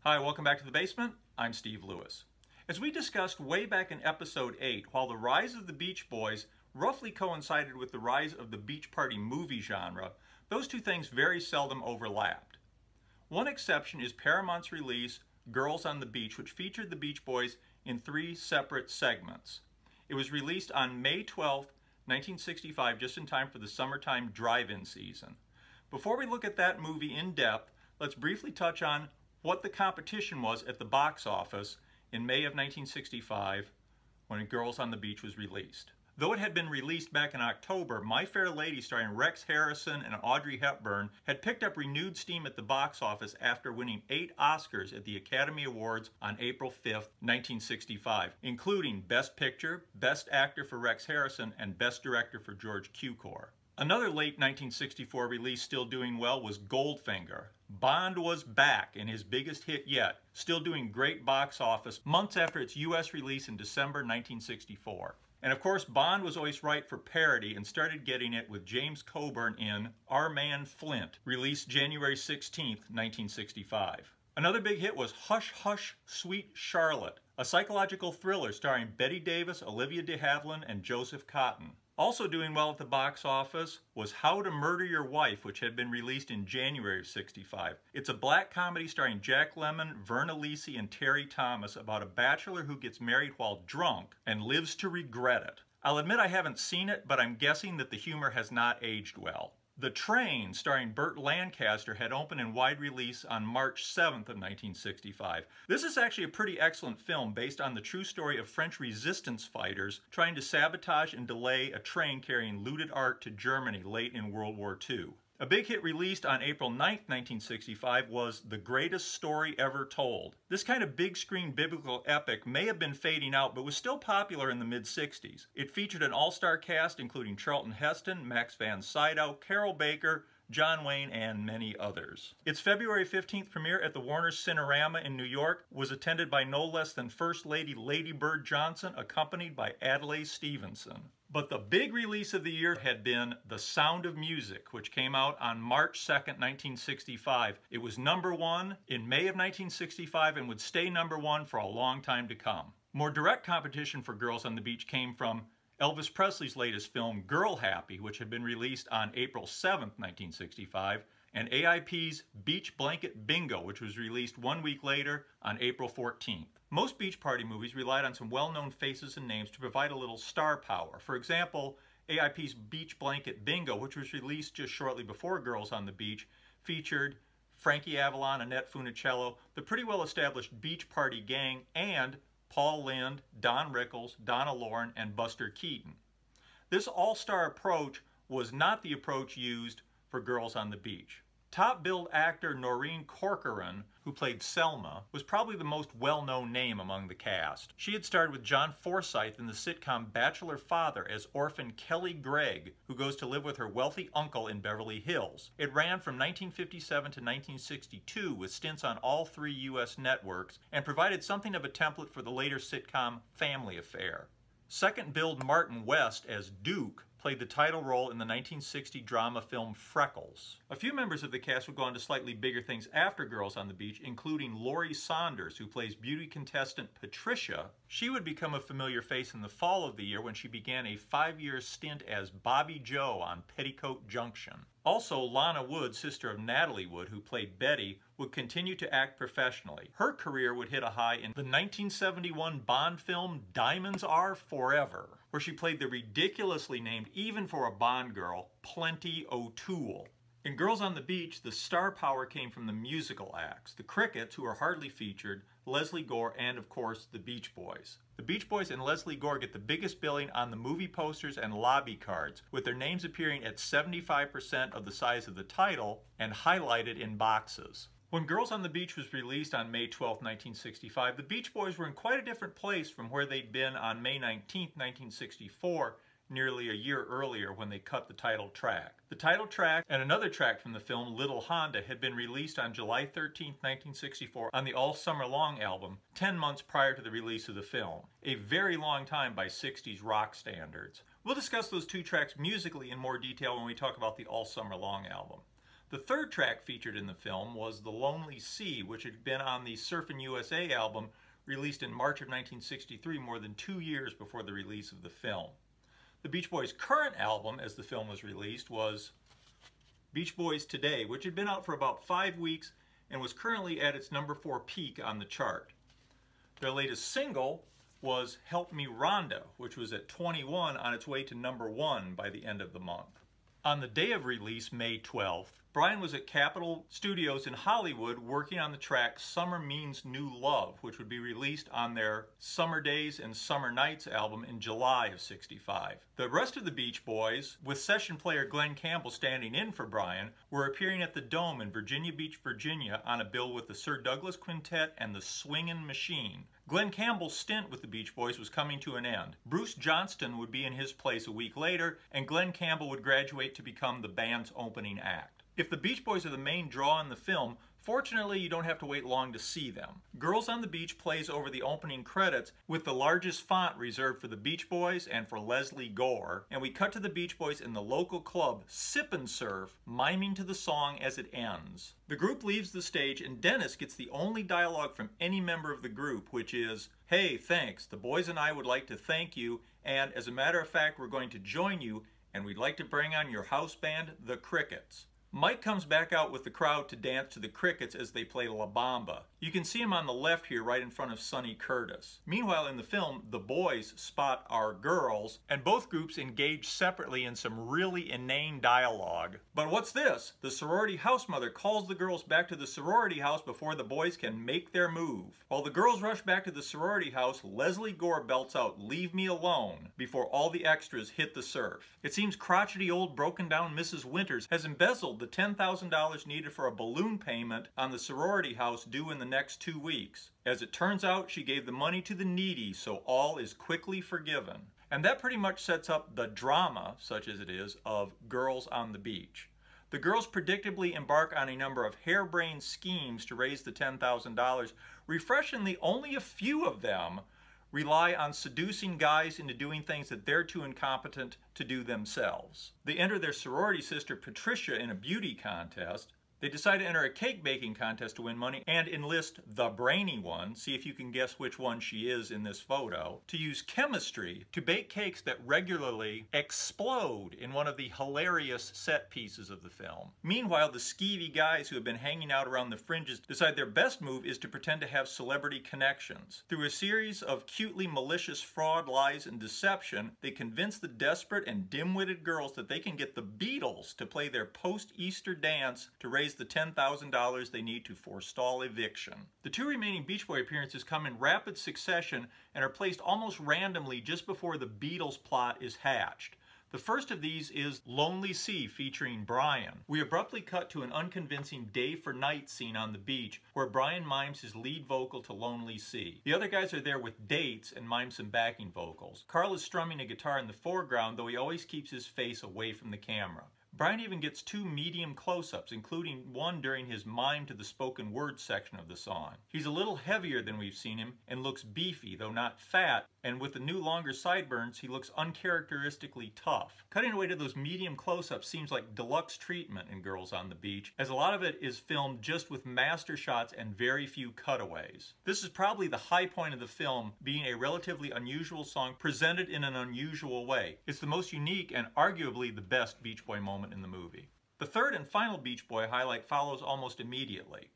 Hi, welcome back to the basement. I'm Steve Lewis. As we discussed way back in episode 8, while the rise of the Beach Boys roughly coincided with the rise of the beach party movie genre, those two things very seldom overlapped. One exception is Paramount's release, Girls on the Beach, which featured the Beach Boys in 3 separate segments. It was released on May 12, 1965, just in time for the summertime drive-in season. Before we look at that movie in depth, let's briefly touch on what the competition was at the box office in May of 1965 when Girls on the Beach was released. Though it had been released back in October, My Fair Lady, starring Rex Harrison and Audrey Hepburn, had picked up renewed steam at the box office after winning 8 Oscars at the Academy Awards on April 5, 1965, including Best Picture, Best Actor for Rex Harrison, and Best Director for George Cukor. Another late 1964 release still doing well was Goldfinger. Bond was back in his biggest hit yet, still doing great box office months after its U.S. release in December 1964. And of course, Bond was always right for parody and started getting it with James Coburn in Our Man Flint, released January 16, 1965. Another big hit was Hush Hush Sweet Charlotte, a psychological thriller starring Bette Davis, Olivia de Havilland, and Joseph Cotten. Also doing well at the box office was How to Murder Your Wife, which had been released in January of '65. It's a black comedy starring Jack Lemmon, Verna Lisi, and Terry Thomas about a bachelor who gets married while drunk and lives to regret it. I'll admit I haven't seen it, but I'm guessing that the humor has not aged well. The Train, starring Burt Lancaster, had opened in wide release on March 7th of 1965. This is actually a pretty excellent film based on the true story of French resistance fighters trying to sabotage and delay a train carrying looted art to Germany late in World War II. A big hit released on April 9, 1965 was The Greatest Story Ever Told. This kind of big screen biblical epic may have been fading out, but was still popular in the mid-60s. It featured an all-star cast including Charlton Heston, Max von Sydow, Carol Baker, John Wayne, and many others. Its February 15th premiere at the Warner Cinerama in New York was attended by no less than First Lady Lady Bird Johnson, accompanied by Adlai Stevenson. But the big release of the year had been The Sound of Music, which came out on March 2, 1965. It was #1 in May of 1965 and would stay #1 for a long time to come. More direct competition for Girls on the Beach came from Elvis Presley's latest film, Girl Happy, which had been released on April 7, 1965, and AIP's Beach Blanket Bingo, which was released 1 week later on April 14th. Most beach party movies relied on some well-known faces and names to provide a little star power. For example, AIP's Beach Blanket Bingo, which was released just shortly before Girls on the Beach, featured Frankie Avalon, Annette Funicello, the pretty well-established beach party gang, and Paul Lynde, Don Rickles, Donna Lauren, and Buster Keaton. This all-star approach was not the approach used for Girls on the Beach. Top-billed actor Noreen Corcoran, who played Selma, was probably the most well-known name among the cast. She had starred with John Forsythe in the sitcom Bachelor Father as orphan Kelly Gregg, who goes to live with her wealthy uncle in Beverly Hills. It ran from 1957 to 1962 with stints on all 3 U.S. networks and provided something of a template for the later sitcom Family Affair. Second-billed Martin West as Duke played the title role in the 1960 drama film Freckles. A few members of the cast would go on to slightly bigger things after Girls on the Beach, including Laurie Saunders, who plays beauty contestant Patricia. She would become a familiar face in the fall of the year when she began a 5-year stint as Bobby Joe on Petticoat Junction. Also, Lana Wood, sister of Natalie Wood, who played Betty, would continue to act professionally. Her career would hit a high in the 1971 Bond film Diamonds Are Forever, where she played the ridiculously named, even for a Bond girl, Plenty O'Toole. In Girls on the Beach, the star power came from the musical acts, the Crickets, who are hardly featured, Leslie Gore, and of course, the Beach Boys. The Beach Boys and Leslie Gore get the biggest billing on the movie posters and lobby cards, with their names appearing at 75% of the size of the title and highlighted in boxes. When Girls on the Beach was released on May 12, 1965, the Beach Boys were in quite a different place from where they'd been on May 19, 1964, nearly a year earlier when they cut the title track. The title track and another track from the film, Little Honda, had been released on July 13, 1964 on the All Summer Long album, 10 months prior to the release of the film. A very long time by 60s rock standards. We'll discuss those 2 tracks musically in more detail when we talk about the All Summer Long album. The third track featured in the film was The Lonely Sea, which had been on the Surfin' USA album released in March of 1963, more than 2 years before the release of the film. The Beach Boys' current album, as the film was released, was Beach Boys Today, which had been out for about 5 weeks and was currently at its number 4 peak on the chart. Their latest single was Help Me Rhonda, which was at 21 on its way to number 1 by the end of the month. On the day of release, May 12th, Brian was at Capitol Studios in Hollywood working on the track Summer Means New Love, which would be released on their Summer Days and Summer Nights album in July of '65. The rest of the Beach Boys, with session player Glen Campbell standing in for Brian, were appearing at the Dome in Virginia Beach, Virginia on a bill with the Sir Douglas Quintet and the Swingin' Machine. Glen Campbell's stint with the Beach Boys was coming to an end. Bruce Johnston would be in his place a week later, and Glen Campbell would graduate to become the band's opening act. If the Beach Boys are the main draw in the film, fortunately you don't have to wait long to see them. Girls on the Beach plays over the opening credits with the largest font reserved for the Beach Boys and for Leslie Gore, and we cut to the Beach Boys in the local club Sip and Surf, miming to the song as it ends. The group leaves the stage and Dennis gets the only dialogue from any member of the group, which is, "Hey, thanks, the boys and I would like to thank you, and as a matter of fact we're going to join you, and we'd like to bring on your house band, the Crickets." Mike comes back out with the crowd to dance to the Crickets as they play La Bamba. You can see him on the left here right in front of Sonny Curtis. Meanwhile in the film, the boys spot our girls, and both groups engage separately in some really inane dialogue. But what's this? The sorority house mother calls the girls back to the sorority house before the boys can make their move. While the girls rush back to the sorority house, Leslie Gore belts out "Leave Me Alone" before all the extras hit the surf. It seems crotchety old broken down Mrs. Winters has embezzled the $10,000 needed for a balloon payment on the sorority house due in the next 2 weeks. As it turns out, she gave the money to the needy, so all is quickly forgiven. And that pretty much sets up the drama, such as it is, of Girls on the Beach. The girls predictably embark on a number of harebrained schemes to raise the $10,000. Refreshingly, only a few of them rely on seducing guys into doing things that they're too incompetent to do themselves. They enter their sorority sister Patricia in a beauty contest. They decide to enter a cake baking contest to win money and enlist the brainy one, see if you can guess which one she is in this photo, to use chemistry to bake cakes that regularly explode in one of the hilarious set pieces of the film. Meanwhile, the skeevy guys who have been hanging out around the fringes decide their best move is to pretend to have celebrity connections. Through a series of cutely malicious fraud, lies, and deception, they convince the desperate and dim-witted girls that they can get the Beatles to play their post-Easter dance to raise the $10,000 they need to forestall eviction. The 2 remaining Beach Boy appearances come in rapid succession and are placed almost randomly just before the Beatles plot is hatched. The first of these is Lonely Sea featuring Brian. We abruptly cut to an unconvincing day for night scene on the beach where Brian mimes his lead vocal to Lonely Sea. The other guys are there with dates and mime some backing vocals. Carl is strumming a guitar in the foreground, though he always keeps his face away from the camera. Brian even gets 2 medium close-ups, including one during his mime to the spoken word section of the song. He's a little heavier than we've seen him and looks beefy, though not fat, and with the new longer sideburns, he looks uncharacteristically tough. Cutting away to those medium close-ups seems like deluxe treatment in Girls on the Beach, as a lot of it is filmed just with master shots and very few cutaways. This is probably the high point of the film, being a relatively unusual song presented in an unusual way. It's the most unique and arguably the best Beach Boy moment in the movie. The third and final Beach Boy highlight follows almost immediately.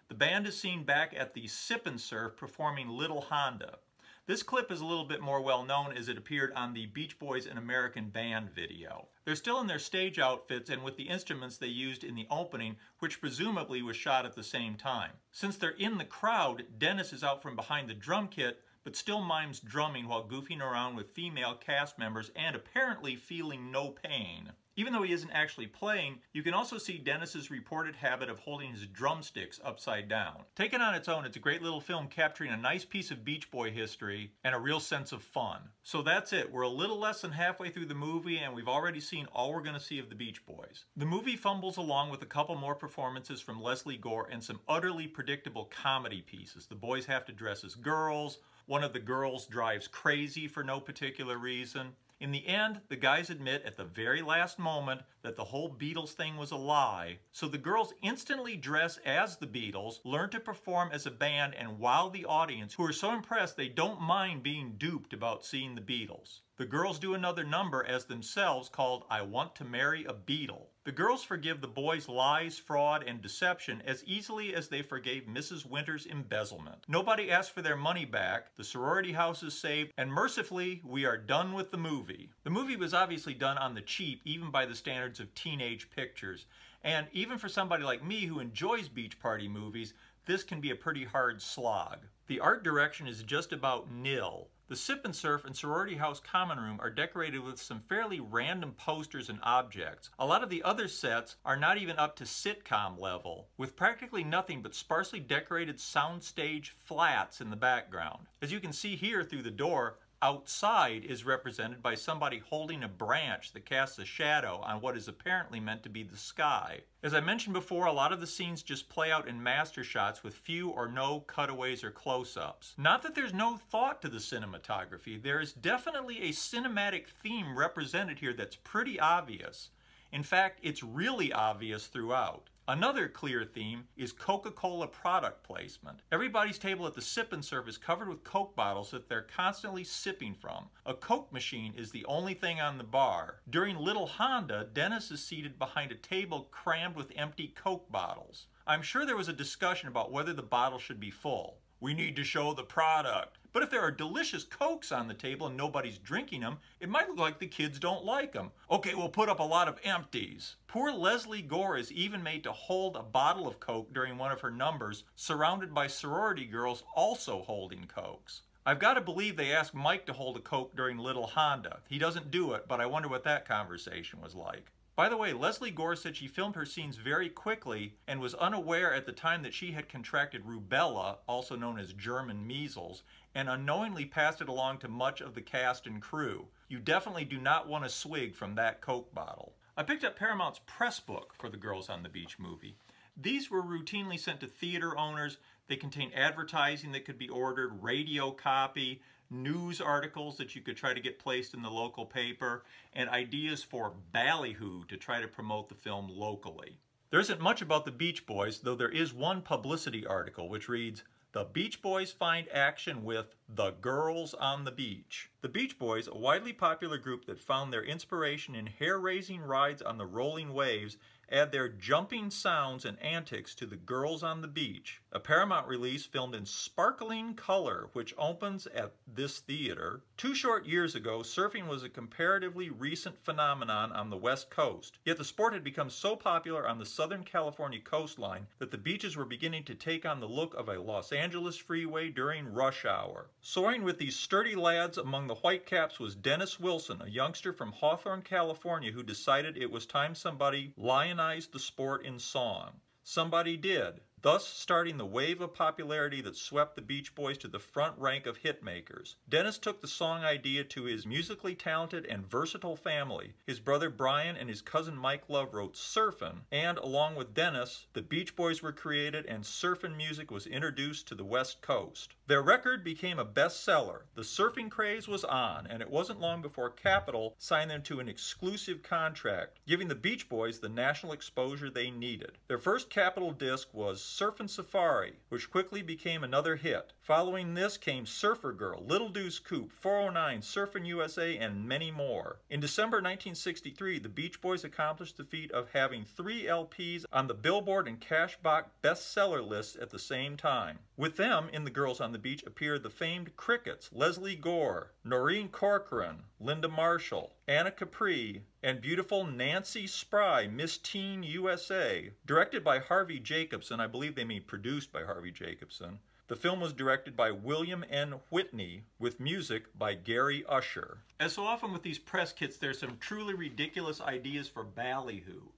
The band is seen back at the Sip and Surf performing Little Honda. This clip is a little bit more well known as it appeared on the Beach Boys An American Band video. They're still in their stage outfits and with the instruments they used in the opening, which presumably was shot at the same time. Since they're in the crowd, Dennis is out from behind the drum kit, but still mimes drumming while goofing around with female cast members and apparently feeling no pain. Even though he isn't actually playing, you can also see Dennis's reported habit of holding his drumsticks upside down. Taken on its own, it's a great little film capturing a nice piece of Beach Boy history and a real sense of fun. So that's it. We're a little less than halfway through the movie and we've already seen all we're going to see of the Beach Boys. The movie fumbles along with a couple more performances from Leslie Gore and some utterly predictable comedy pieces. The boys have to dress as girls. One of the girls drives crazy for no particular reason. In the end, the guys admit at the very last moment that the whole Beatles thing was a lie, so the girls instantly dress as the Beatles, learn to perform as a band, and wow the audience, who are so impressed they don't mind being duped about seeing the Beatles. The girls do another number as themselves called I Want to Marry a Beatle. The girls forgive the boys' lies, fraud, and deception as easily as they forgave Mrs. Winter's embezzlement. Nobody asks for their money back, the sorority house is saved, and mercifully, we are done with the movie. The movie was obviously done on the cheap, even by the standards of teenage pictures. And even for somebody like me who enjoys beach party movies, this can be a pretty hard slog. The art direction is just about nil. The Sip and Surf and Sorority House Common Room are decorated with some fairly random posters and objects. A lot of the other sets are not even up to sitcom level, with practically nothing but sparsely decorated soundstage flats in the background. As you can see here through the door, outside is represented by somebody holding a branch that casts a shadow on what is apparently meant to be the sky. As I mentioned before, a lot of the scenes just play out in master shots with few or no cutaways or close-ups. Not that there's no thought to the cinematography, there is definitely a cinematic theme represented here that's pretty obvious. In fact, it's really obvious throughout. Another clear theme is Coca-Cola product placement. Everybody's table at the Sip and Surf is covered with Coke bottles that they're constantly sipping from. A Coke machine is the only thing on the bar. During Little Honda, Dennis is seated behind a table crammed with empty Coke bottles. I'm sure there was a discussion about whether the bottle should be full. We need to show the product. But if there are delicious Cokes on the table and nobody's drinking them, it might look like the kids don't like them. Okay, we'll put up a lot of empties. Poor Leslie Gore is even made to hold a bottle of Coke during one of her numbers, surrounded by sorority girls also holding Cokes. I've got to believe they asked Mike to hold a Coke during Little Honda. He doesn't do it, but I wonder what that conversation was like. By the way, Leslie Gore said she filmed her scenes very quickly and was unaware at the time that she had contracted rubella, also known as German measles, and unknowingly passed it along to much of the cast and crew. You definitely do not want to swig from that Coke bottle. I picked up Paramount's press book for the Girls on the Beach movie. These were routinely sent to theater owners. They contain advertising that could be ordered, radio copy, news articles that you could try to get placed in the local paper, and ideas for ballyhoo to try to promote the film locally. There isn't much about the Beach Boys, though there is one publicity article which reads, "The Beach Boys find action with the Girls on the Beach." The Beach Boys, a widely popular group that found their inspiration in hair-raising rides on the rolling waves, add their jumping sounds and antics to the Girls on the Beach, a Paramount release filmed in sparkling color, which opens at this theater. 2 short years ago, surfing was a comparatively recent phenomenon on the West Coast, yet the sport had become so popular on the Southern California coastline that the beaches were beginning to take on the look of a Los Angeles freeway during rush hour. Soaring with these sturdy lads among the Whitecaps was Dennis Wilson, a youngster from Hawthorne, California, who decided it was time somebody lionized the sport in song. Somebody did, thus starting the wave of popularity that swept the Beach Boys to the front rank of hitmakers. Dennis took the song idea to his musically talented and versatile family. His brother Brian and his cousin Mike Love wrote Surfin', and along with Dennis, the Beach Boys were created and surfing music was introduced to the West Coast. Their record became a bestseller. The surfing craze was on, and it wasn't long before Capitol signed them to an exclusive contract, giving the Beach Boys the national exposure they needed. Their first Capitol disc was Surfin' Safari, which quickly became another hit. Following this came Surfer Girl, Little Deuce Coupe, 409, Surfin' USA, and many more. In December 1963, the Beach Boys accomplished the feat of having 3 LPs on the Billboard and Cashbox bestseller lists at the same time. With them, in the Girls on the Beach, appeared the famed Crickets, Leslie Gore, Noreen Corcoran, Linda Marshall, Anna Capri, and beautiful Nancy Spry, Miss Teen USA. Directed by Harvey Jacobson, I believe they mean produced by Harvey Jacobson, the film was directed by William N. Whitney, with music by Gary Usher. As so often with these press kits, there's some truly ridiculous ideas for ballyhoo,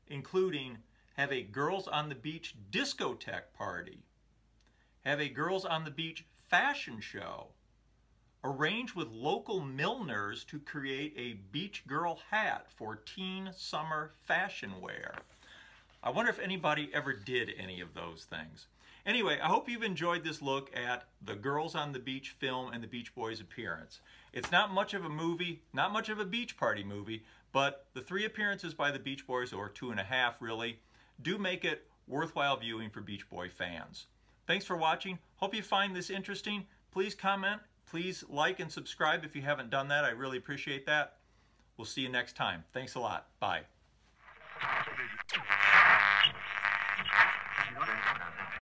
including have a Girls on the Beach discotheque party, have a Girls on the Beach fashion show, arrange with local milliners to create a beach girl hat for teen summer fashion wear. I wonder if anybody ever did any of those things. Anyway, I hope you've enjoyed this look at the Girls on the Beach film and the Beach Boys' appearance. It's not much of a movie, not much of a beach party movie, but the 3 appearances by the Beach Boys, or 2.5 really, do make it worthwhile viewing for Beach Boy fans. Thanks for watching. Hope you find this interesting. Please comment, please like and subscribe if you haven't done that. I really appreciate that. We'll see you next time. Thanks a lot. Bye.